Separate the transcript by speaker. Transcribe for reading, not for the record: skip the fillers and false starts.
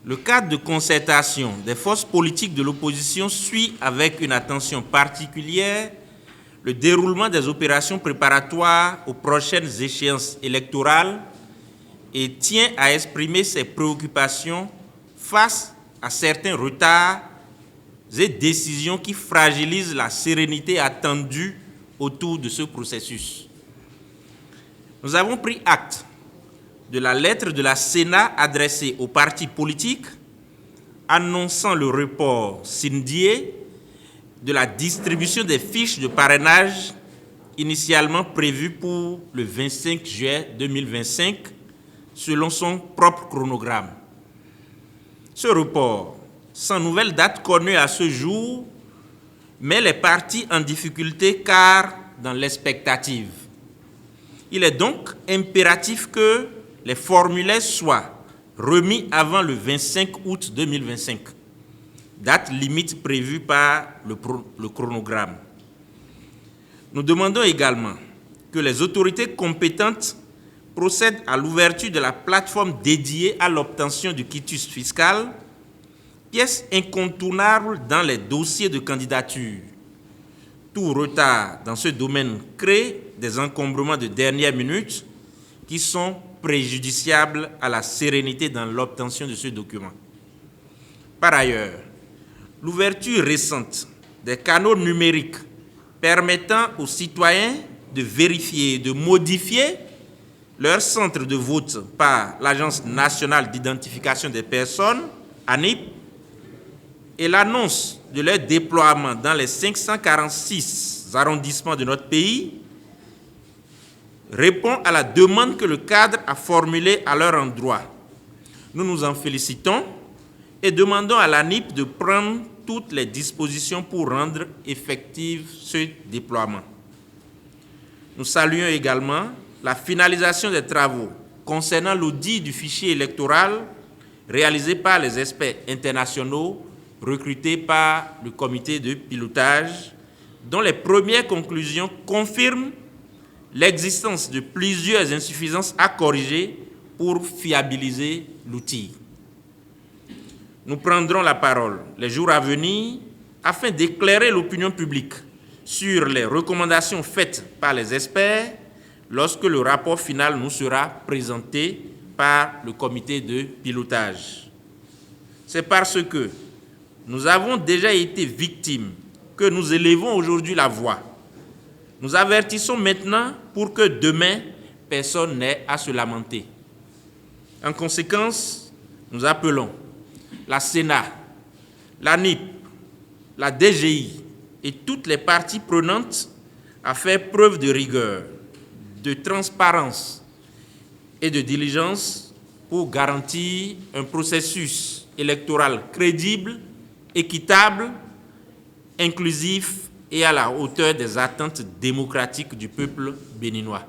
Speaker 1: Le cadre de concertation des forces politiques de l'opposition suit avec une attention particulière le déroulement des opérations préparatoires aux prochaines échéances électorales et tient à exprimer ses préoccupations face à certains retards et décisions qui fragilisent la sérénité attendue autour de ce processus. Nous avons pris acte de la lettre de la Sénat adressée aux partis politiques annonçant le report signé de la distribution des fiches de parrainage initialement prévues pour le 25 juillet 2025 selon son propre chronogramme. Ce report, sans nouvelle date connue à ce jour, met les partis en difficulté car dans l'expectative. Il est donc impératif que les formulaires soient remis avant le 25 août 2025, date limite prévue par le chronogramme. Nous demandons également que les autorités compétentes procèdent à l'ouverture de la plateforme dédiée à l'obtention du quitus fiscal, pièce incontournable dans les dossiers de candidature. Tout retard dans ce domaine crée des encombrements de dernière minute qui sont préjudiciables à la sérénité dans l'obtention de ce document. Par ailleurs, l'ouverture récente des canaux numériques permettant aux citoyens de vérifier et de modifier leur centre de vote par l'Agence nationale d'identification des personnes, ANIP, et l'annonce de leur déploiement dans les 546 arrondissements de notre pays répond à la demande que le cadre a formulée à leur endroit. Nous nous en félicitons et demandons à l'ANIP de prendre toutes les dispositions pour rendre effectif ce déploiement. Nous saluons également la finalisation des travaux concernant l'audit du fichier électoral réalisé par les experts internationaux recrutés par le comité de pilotage, dont les premières conclusions confirment l'existence de plusieurs insuffisances à corriger pour fiabiliser l'outil. Nous prendrons la parole les jours à venir afin d'éclairer l'opinion publique sur les recommandations faites par les experts lorsque le rapport final nous sera présenté par le comité de pilotage. C'est parce que nous avons déjà été victimes que nous élevons aujourd'hui la voix. Nous avertissons maintenant pour que demain, personne n'ait à se lamenter. En conséquence, nous appelons la Sénat, l'ANIP, la DGI et toutes les parties prenantes à faire preuve de rigueur, de transparence et de diligence pour garantir un processus électoral crédible, équitable, inclusif et à la hauteur des attentes démocratiques du peuple béninois.